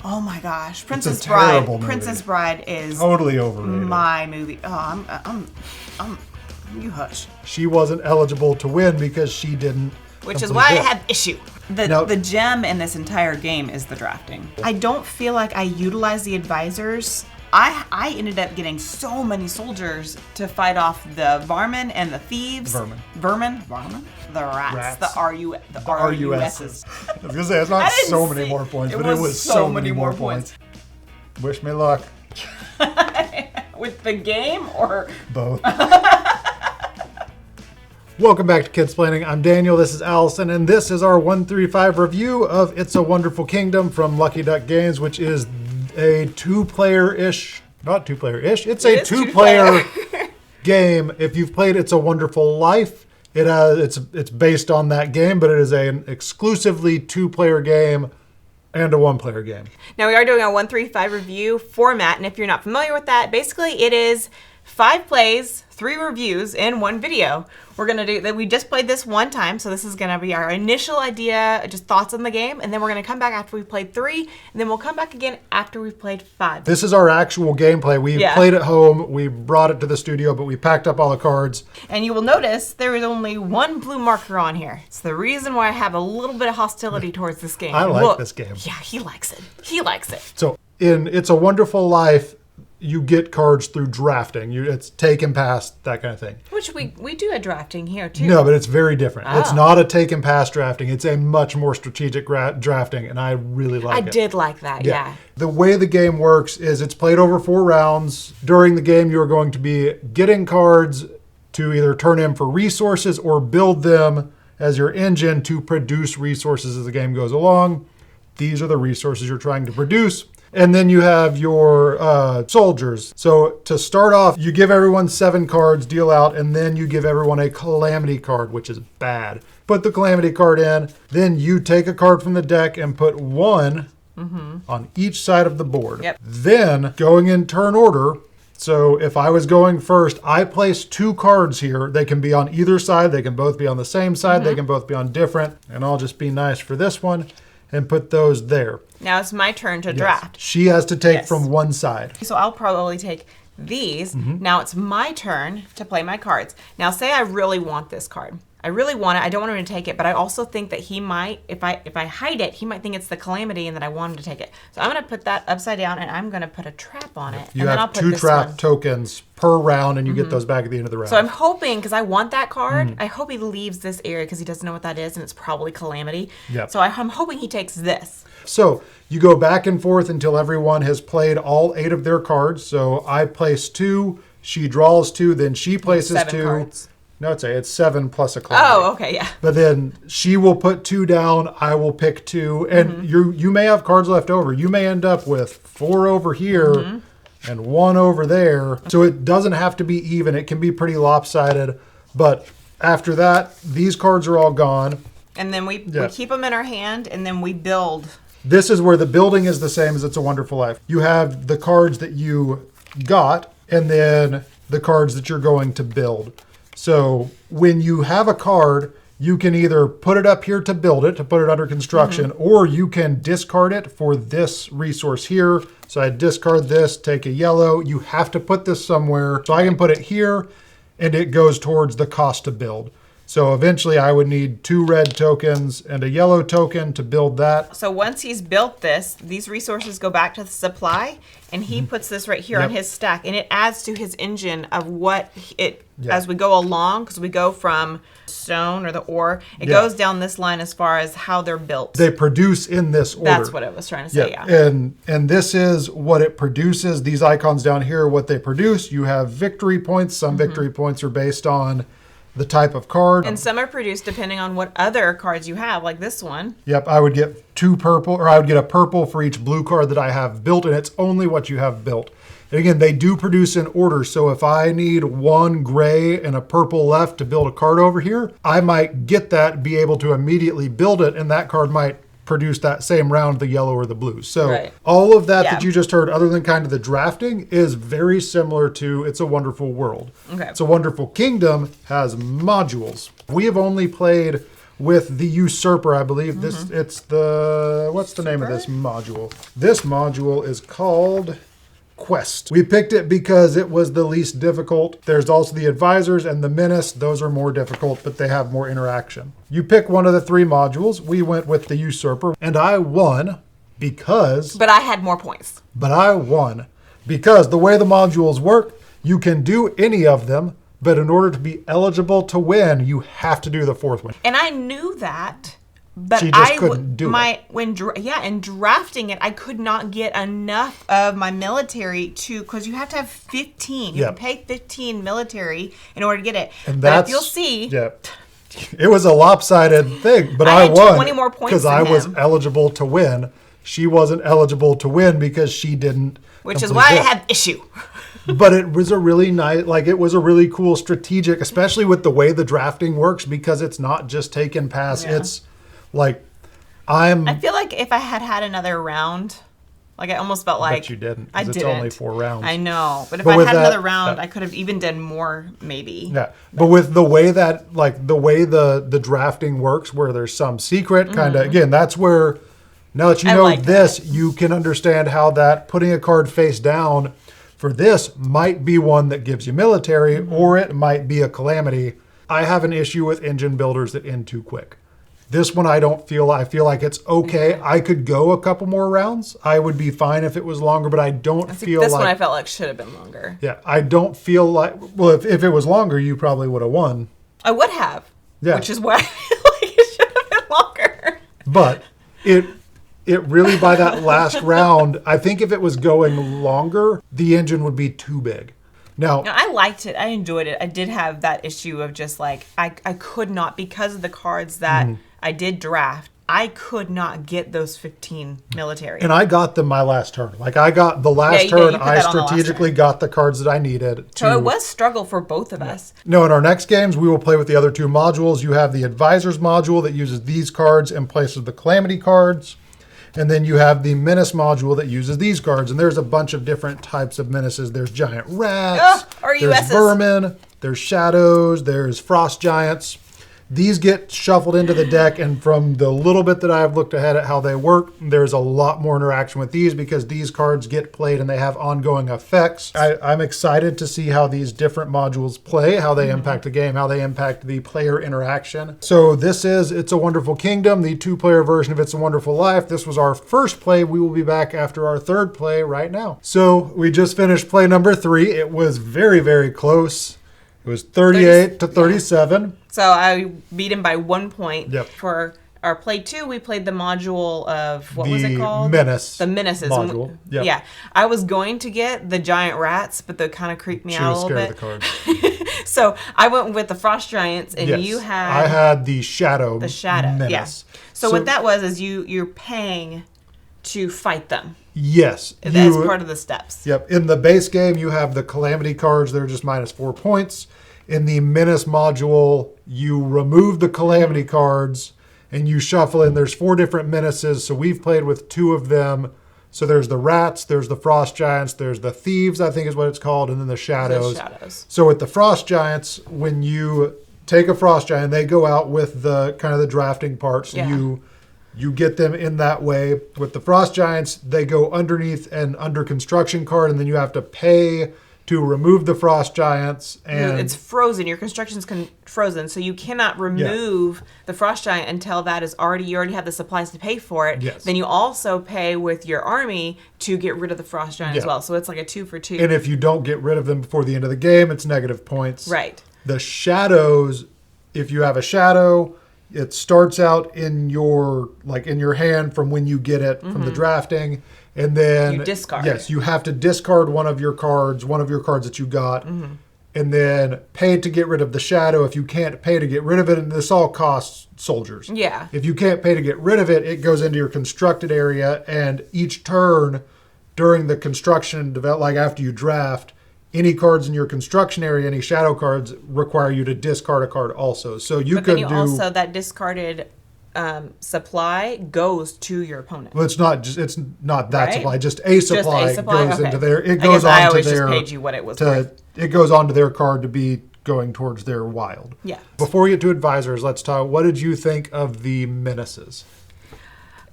Oh my gosh, Princess Bride. Movie. Princess Bride is totally overrated. My movie. Oh, I'm. You hush. She wasn't eligible to win because she didn't. Which is why I had issue. The gem in this entire game is the drafting. I don't feel like I utilize the advisors. I ended up getting so many soldiers to fight off the varmin and the thieves. Vermin? The rats. The RUSs. I was going to say, it's not so many more points, but it was so many more points. Wish me luck. With the game or? Both. Welcome back to Kidsplaining. I'm Daniel, this is Allison, and this is our 135 review of It's a Wonderful Kingdom from Lucky Duck Games, which is a two-player-ish, not two-player-ish, it's a two-player game. If you've played It's a Wonderful Life, it's based on that game, but it is an exclusively two-player game and a one-player game. Now we are doing a 135 review format, and if you're not familiar with that, basically it is 5 plays, 3 reviews in one video. We're going to do that. We just played this one time, so this is going to be our initial idea, just thoughts on the game, and then we're going to come back after we've played 3, and then we'll come back again after we've played 5. This is our actual gameplay. We played at home, we brought it to the studio, but we packed up all the cards. And you will notice there is only one blue marker on here. It's the reason why I have a little bit of hostility towards this game. I like this game. Yeah, he likes it. He likes it. So in It's a Wonderful Life, you get cards through drafting. It's take and pass, that kind of thing. Which we do a drafting here, too. No, but it's very different. Oh. It's not a take and pass drafting. It's a much more strategic drafting, and I really like it. I did like that, yeah. The way the game works is it's played over 4 rounds. During the game, you're going to be getting cards to either turn in for resources or build them as your engine to produce resources as the game goes along. These are the resources you're trying to produce. And then you have your soldiers. So to start off, you give everyone 7 cards, deal out, and then you give everyone a calamity card, which is bad. Put the calamity card in, then you take a card from the deck and put 1 on each side of the board. Yep. Then, going in turn order, so if I was going first, I place 2 cards here. They can be on either side. They can both be on the same side. They can both be on different. And I'll just be nice for this one and put those there. Now it's my turn to draft. She has to take from one side. So I'll probably take these. Now it's my turn to play my cards. Now say I really want this card. I really want it. I don't want him to take it, but I also think that he might, if I hide it, he might think it's the calamity and that I want him to take it. So I'm going to put that upside down and I'm going to put a trap on it. You and have then I'll put 2 this trap one. tokens per round, and you get those back at the end of the round. So I'm hoping, because I want that card, I hope he leaves this area because he doesn't know what that is, and it's probably calamity. Yep. So I'm hoping he takes this. So you go back and forth until everyone has played all 8 of their cards. So I place 2, she draws 2, then she places 7 2. cards. No, it's 7 plus a calamity. Oh, okay, yeah. But then she will put 2 down, I will pick 2, and you may have cards left over. You may end up with 4 over here and 1 over there. So it doesn't have to be even. It can be pretty lopsided. But after that, these cards are all gone. And then we keep them in our hand, and then we build. This is where the building is the same as It's a Wonderful Life. You have the cards that you got, and then the cards that you're going to build. So when you have a card, you can either put it up here to build it, to put it under construction, or you can discard it for this resource here. So I discard this, take a yellow. You have to put this somewhere. So I can put it here, and it goes towards the cost to build. So eventually I would need 2 red tokens and a yellow token to build that. So once he's built this, these resources go back to the supply, and he puts this right here on his stack, and it adds to his engine of what it, as we go along, because we go from stone or the ore, it goes down this line as far as how they're built. They produce in this order. That's what I was trying to say, And this is what it produces. These icons down here are what they produce. You have victory points. Some victory points are based on the type of card. And some are produced depending on what other cards you have, like this one. Yep, I would get 2 purple, or I would get a purple for each blue card that I have built, and it's only what you have built. And again, they do produce in order, so if I need 1 gray and a purple left to build a card over here, I might get that, be able to immediately build it, and that card might produce that same round, the yellow or the blue. So all of that that you just heard, other than kind of the drafting, is very similar to It's a Wonderful World. Okay. It's a Wonderful Kingdom has modules. We have only played with the Usurper, I believe. It's what's the name of this module? This module is called Quest. We picked it because it was the least difficult. There's also the Advisors and the Menace. Those are more difficult, but they have more interaction. You pick one of the 3 modules. We went with the Usurper, and I won because... But I had more points. But I won because the way the modules work, you can do any of them, but in order to be eligible to win, you have to do the 4th one. And I knew that, but she just couldn't do it. In drafting it, I could not get enough of my military because you have to have 15. You can pay 15 military in order to get it. And but if you'll see, it was a lopsided thing, but I had won 20 more points because I was eligible to win. She wasn't eligible to win because she didn't. Which is why I had issue. But it was a really nice, it was a really cool strategic, especially with the way the drafting works, because it's not just take and pass. Yeah. It's I feel like if I had another round, I almost felt like... But you didn't. I didn't. It's only 4 rounds. I know. But if I had another round, I could have even done more, maybe. Yeah. But with the way that, the way the drafting works, where there's some secret kind of, again, that's where, now that you know this, you can understand how that putting a card face down for this might be one that gives you military, or it might be a calamity. I have an issue with engine builders that end too quick. This one, I feel like it's okay. I could go a couple more rounds. I would be fine if it was longer, but I don't feel like... This one I felt like should have been longer. Yeah, I don't feel like... Well, if it was longer, you probably would have won. I would have. Yeah. Which is why I feel like it should have been longer. But it really, by that last round, I think if it was going longer, the engine would be too big. Now, I liked it. I enjoyed it. I did have that issue of just I could not, because of the cards that I did draft, I could not get those 15 military. And I got them my last turn. I got the last turn, I strategically got the cards that I needed. So it was struggle for both of us. No, in our next games, we will play with the other 2 modules. You have the Advisors module that uses these cards in place of the Calamity cards. And then you have the Menace module that uses these cards. And there's a bunch of different types of menaces. There's giant rats, there's vermin, there's shadows, there's frost giants. These get shuffled into the deck, and from the little bit that I've looked ahead at how they work, there's a lot more interaction with these because these cards get played and they have ongoing effects. I'm excited to see how these different modules play, how they impact the game, how they impact the player interaction. So this is It's a Wonderful Kingdom, the 2-player version of It's a Wonderful Life. This was our first play. We will be back after our 3rd play right now. So we just finished play number 3. It was very, very close. It was 38 to 37. Yeah. So I beat him by 1 point. Yep. For our play 2, we played the module of, what was it called? Menace. The Menaces. Module. Yep. Yeah. I was going to get the giant rats, but they kind of creeped me out a little bit. She was scared of the card. So I went with the frost giants, and you had... I had the shadow. The shadow, Menace. Yeah. So what that was is you're paying to fight them. Yes. That's part of the steps. Yep. In the base game, you have the Calamity cards. They're just minus 4 points. In the Menace module, you remove the Calamity cards and you shuffle in. There's 4 different menaces, so we've played with 2 of them. So there's the rats, there's the frost giants, there's the thieves, I think is what it's called, and then the shadows. So with the frost giants, when you take a frost giant, they go out with the kind of the drafting parts. Yeah. You get them in that way. With the frost giants, they go underneath an under construction card, and then you have to pay to remove the frost giants. And it's frozen. Your construction's frozen, so you cannot remove the frost giant until that is you already have the supplies to pay for it. Yes. Then you also pay with your army to get rid of the frost giant as well. So it's like a 2 for 2. And if you don't get rid of them before the end of the game, it's negative points. Right. The shadows, if you have a shadow, it starts out in your hand from when you get it from the drafting. And then you discard. Yes, you have to discard one of your cards that you got, and then pay to get rid of the shadow. If you can't pay to get rid of it, and this all costs soldiers. Yeah. If you can't pay to get rid of it, it goes into your constructed area, and each turn during the construction after you draft, any cards in your construction area, any shadow cards require you to discard a card also. So also that discarded supply goes to your opponent. Well, it's not that supply. Just a supply, goes into there. It goes on I to always their. Just paid you what it was worth. It goes onto their card to be going towards their wild. Yeah. Before we get to advisors, let's talk. What did you think of the menaces?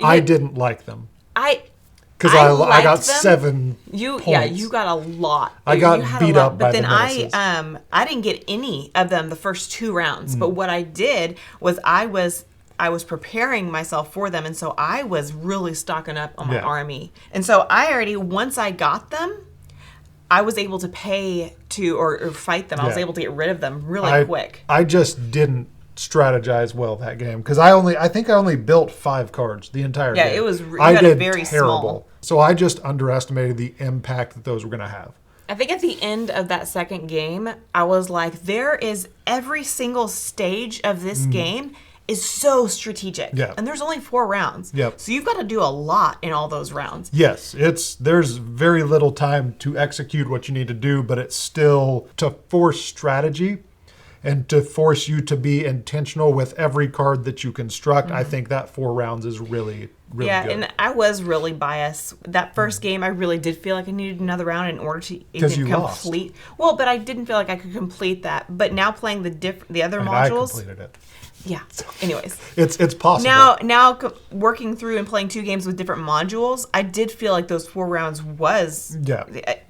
I didn't like them. Because I got them. 7 points. Yeah, you got a lot. I got beat up by the menaces. But then I didn't get any of them the first 2 rounds. But what I did was I was preparing myself for them, and so I was really stocking up on my army. And so once I got them, I was able to pay to or fight them. I was able to get rid of them really quick. I just didn't strategize well that game because I think I only built 5 cards the entire game. Yeah, it was. I did very terrible. Small. So I just underestimated the impact that those were going to have. I think at the end of that second game, I was like, there is every single stage of this game is so strategic. Yeah. And there's only 4 rounds. Yep. So you've got to do a lot in all those rounds. Yes, there's very little time to execute what you need to do, but it's still to force strategy and to force you to be intentional with every card that you construct. I think that 4 rounds is really good. And I was really biased. That first game, I really did feel like I needed another round in order to even complete. Lost. Well, but I didn't feel like I could complete that. But now playing the other modules. I completed it. Yeah. Anyways, it's possible. Now working through and playing 2 games with different modules, I did feel like those 4 rounds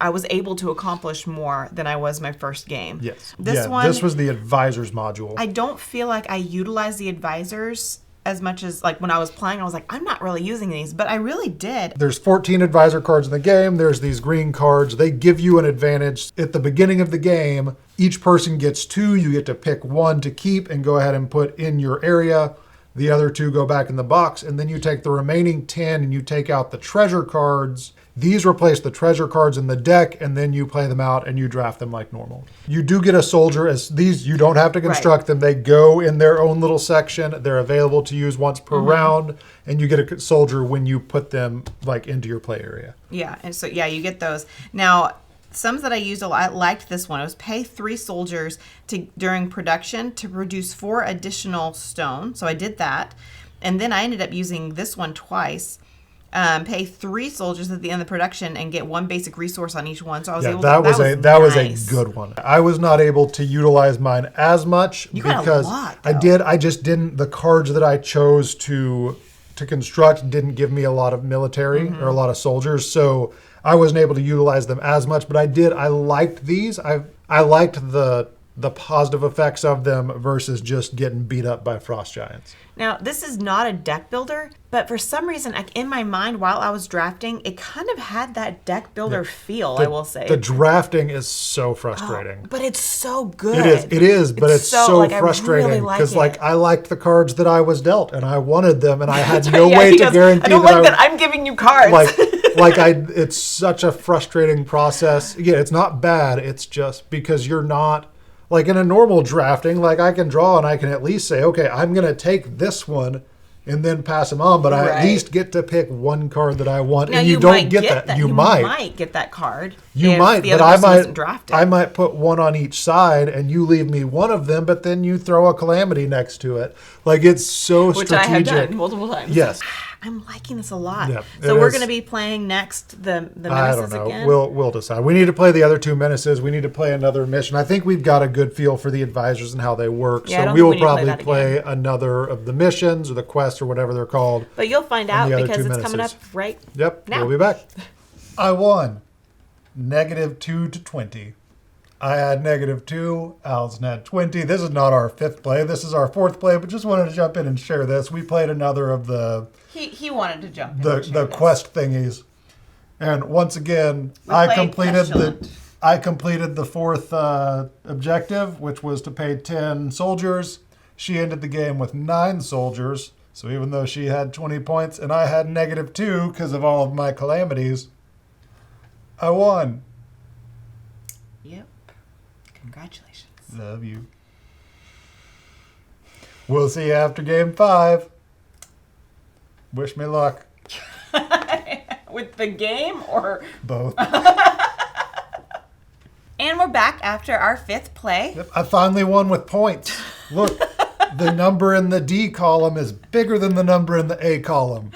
I was able to accomplish more than I was my first game. Yes. This was the advisors module. I don't feel like I utilize the advisors as much as, like, when I was playing, I was like, I'm not really using these, but I really did. There's 14 advisor cards in the game. There's these green cards. They give you an advantage. At the beginning of the game, each person gets 2. You get to pick 1 to keep and go ahead and put in your area. The other 2 go back in the box, and then you take the remaining 10 and you take out the treasure cards. These replace the treasure cards in the deck, and then you play them out and you draft them like normal. You do get a soldier. As these, you don't have to construct them. They go in their own little section. They're available to use once per round, and you get a soldier when you put them like into your play area. Yeah, and so you get those. Now, some that I used a lot, I liked this one. It was pay 3 soldiers during production to produce 4 additional stone. So I did that. And then I ended up using this one twice. Pay 3 soldiers at the end of the production and get 1 basic resource on each one. So I was able to. That was a good one. I was not able to utilize mine as much because I just didn't. The cards that I chose to construct didn't give me a lot of military or a lot of soldiers, so I wasn't able to utilize them as much. But I liked these. I liked the positive effects of them versus just getting beat up by frost giants. Now, this is not a deck builder, but for some reason, in my mind, while I was drafting, it kind of had that deck builder feel, I will say. The drafting is so frustrating. But it's so good. It is, but it's so frustrating because I liked the cards that I was dealt, and I wanted them, and I had no way to guarantee I don't like that I'm giving you cards. It's such a frustrating process. Again, it's not bad. It's just because you're not. Like in a normal drafting, like I can draw and I can at least say, okay, I'm going to take this one and then pass them on, but I at least get to pick 1 card that I want. Now, and you don't get that. You might get that card. You might, but I might put 1 on each side and you leave me 1 of them, but then you throw a calamity next to it. Like it's so strategic. Which I have done multiple times. Yes. I'm liking this a lot. Yep, so we're going to be playing next the Menaces I don't know. again? We'll decide. We need to play the other 2 Menaces. We need to play another mission. I think we've got a good feel for the advisors and how they work. Yeah, so we will probably play another of the missions or the quests or whatever they're called. But you'll find out because it's coming up right now. We'll be back. I won. -2 to 20. I had -2. Allison had 20. This is not our 5th play. This is our 4th play, but just wanted to jump in and share this. We played another of the... He wanted to jump in the quest thingies. And once again, I completed the 4th objective, which was to pay 10 soldiers. She ended the game with 9 soldiers. So even though she had 20 points and I had -2 because of all of my calamities, I won. Yep. Congratulations. Love you. We'll see you after game 5. Wish me luck. With the game or both? And we're back after our 5th play. Yep, I finally won with points. Look, the number in the D column is bigger than the number in the A column.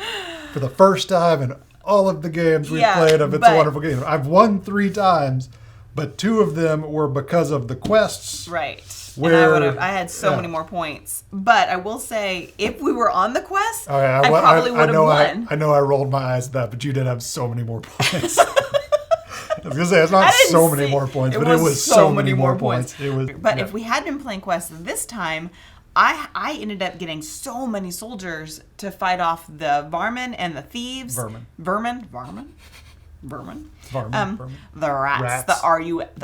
For the first time in all of the games we've played of It's a Wonderful Kingdom. I've won 3 times, but 2 of them were because of the quests. Right. Where And I had so many more points. But I will say, if we were on the quest, Okay, I probably would have won. I know I rolled my eyes at that, but you did have so many more points. I was going to say, it's not so many more points, but it was so many more points. But if we had been playing quests this time, I ended up getting so many soldiers to fight off the varmin and the thieves. Vermin. The rats. The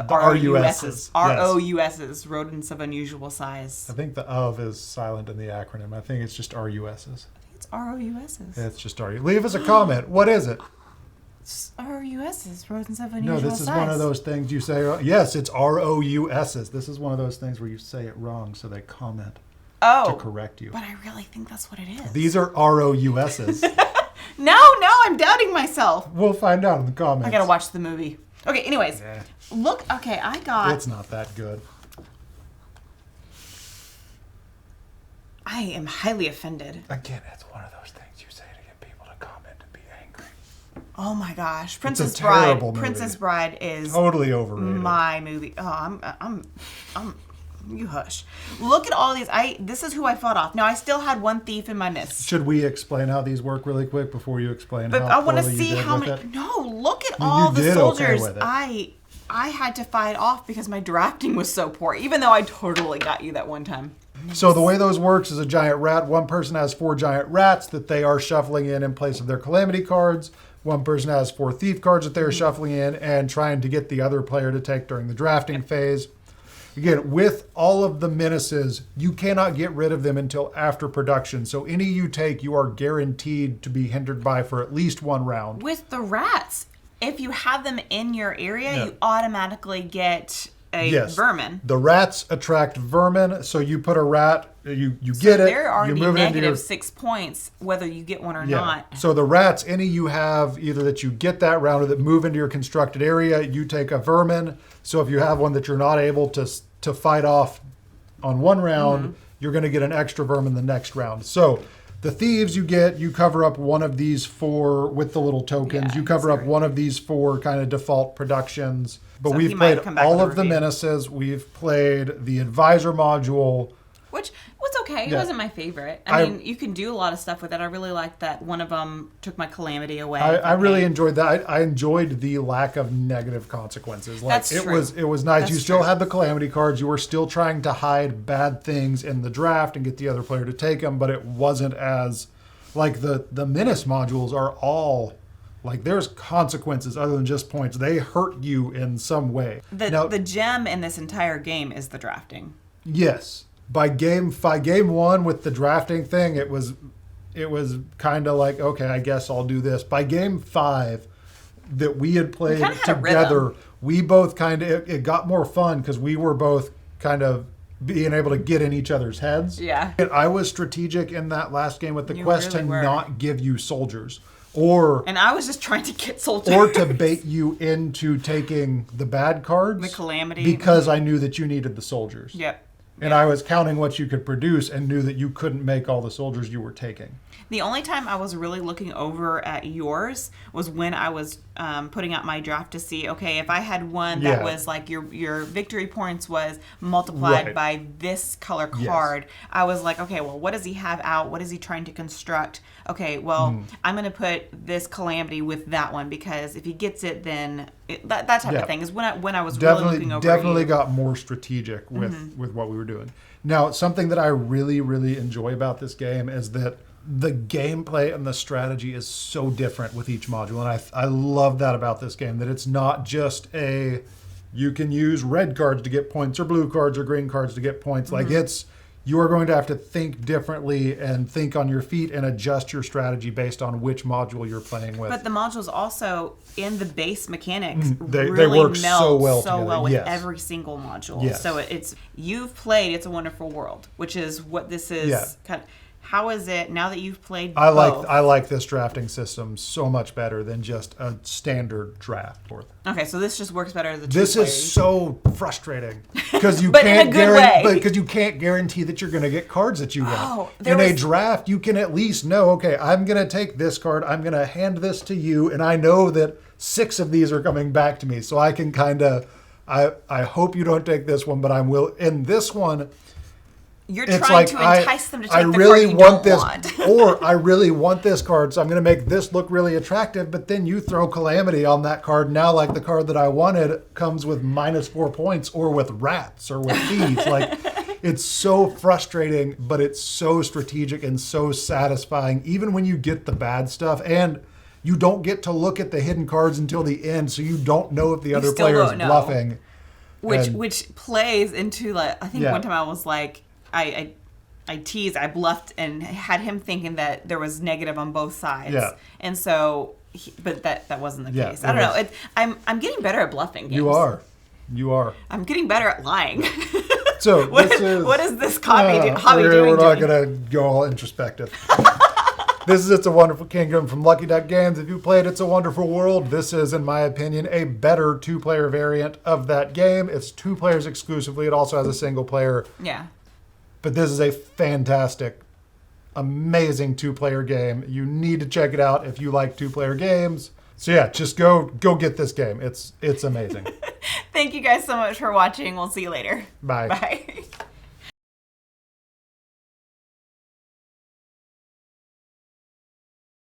ROUSs. ROUSs. Rodents of unusual size. I think the of is silent in the acronym. I think it's just RUSs. I think it's ROUSs. It's just RU. Leave us a comment. What is it? It's ROUSs. Rodents of unusual size. No, this is one of those things you say. Yes, it's ROUSs. This is one of those things where you say it wrong, so they comment to correct you. But I really think that's what it is. These are ROUSs. No, I'm doubting myself. We'll find out in the comments. I gotta watch the movie. Okay, anyways. Yeah. Look, okay, I got... It's not that good. I am highly offended. Again, it's one of those things you say to get people to comment and be angry. Oh my gosh. Princess Bride. Princess Bride is... totally overrated. My movie. Oh, I'm you hush. Look at all these. This is who I fought off. Now, I still had one thief in my midst. Should we explain how these work really quick before you explain but how I want to see how many... No, look at all the soldiers I had to fight off because my drafting was so poor, even though I totally got you that one time. So the way those works is a giant rat. One person has 4 giant rats that they are shuffling in place of their calamity cards. One person has 4 thief cards that they're shuffling in and trying to get the other player to take during the drafting phase. Again, with all of the menaces, you cannot get rid of them until after production. So any you take, you are guaranteed to be hindered by for at least 1 round. With the rats, if you have them in your area, you automatically get a vermin. The rats attract vermin, so you put a rat, you get it. They're already negative 6 points, whether you get one or not. So the rats, any you have, either that you get that round or that move into your constructed area, you take a vermin. So if you have one that you're not able to fight off on 1 round, you're going to get an extra vermin the next round. So the thieves you cover up one of these 4 with the little tokens. You cover up one of these 4 kind of default productions. But we've played all of the menaces. We've played the advisor module. Which was okay. It wasn't my favorite. I mean, you can do a lot of stuff with it. I really liked that one of them took my calamity away. I really enjoyed that. I enjoyed the lack of negative consequences. Like, That's true. It was nice. You still had the calamity cards. You were still trying to hide bad things in the draft and get the other player to take them, but it wasn't as like the menace modules are all like there's consequences other than just points. They hurt you in some way. The gem in this entire game is the drafting. Yes. By game 1 with the drafting thing, it was kind of like, okay, I guess I'll do this. By game 5 that we had played together, we both kind of, it got more fun because we were both kind of being able to get in each other's heads. Yeah. I was strategic in that last game with the quest to not give you soldiers. And I was just trying to get soldiers. Or to bait you into taking the bad cards. The calamity. Because I knew that you needed the soldiers. Yep. And I was counting what you could produce and knew that you couldn't make all the soldiers you were taking. The only time I was really looking over at yours was when I was putting out my draft to see, okay, if I had one that was like your victory points was multiplied by this color card, I was like, okay, well, what does he have out? What is he trying to construct? Okay, well, I'm going to put this calamity with that one because if he gets it, then that type of thing is when I was really looking over. Definitely got more strategic with what we were doing. Now, something that I really, really enjoy about this game is that the gameplay and the strategy is so different with each module. And I love that about this game, that it's not just you can use red cards to get points or blue cards or green cards to get points. Like you are going to have to think differently and think on your feet and adjust your strategy based on which module you're playing with. But the modules also, in the base mechanics, they really work meld so well with every single module. Yes. So you've played It's a Wonderful World, which is what this is kind of. How is it now that you've played both? I like this drafting system so much better than just a standard draft. Okay, so this just works better as a This two-player. is so frustrating because you But in a good way. because you can't guarantee that you're going to get cards that you want. In a draft, you can at least know, okay, I'm going to take this card, I'm going to hand this to you, and I know that 6 of these are coming back to me, so I can kind of I hope you don't take this one, but I'm will. In this one, You're it's trying like to entice them to take I the really card you want don't this, want. or I really want this card, so I'm going to make this look really attractive. But then you throw Calamity on that card. Now, like the card that I wanted comes with -4 points, or with rats, or with thieves. Like, it's so frustrating, but it's so strategic and so satisfying. Even when you get the bad stuff, and you don't get to look at the hidden cards until the end, so you don't know if the other still player is don't know. bluffing. Which plays into, like, I think Yeah. one time I was like, I teased, I bluffed and had him thinking that there was negative on both sides. Yeah. And so, but that wasn't the Yeah, case. I don't know. I'm getting better at bluffing games. You are. I'm getting better at lying. So what is this hobby doing? We're not going to go all introspective. This is It's a Wonderful Kingdom from Lucky Duck Games. If you played It's a Wonderful World, this is, in my opinion, a better 2-player variant of that game. It's 2 players exclusively. It also has a single player. Yeah. But this is a fantastic, amazing 2-player game. You need to check it out if you like 2-player games. So yeah, just go get this game. It's amazing. Thank you guys so much for watching. We'll see you later. Bye. Bye.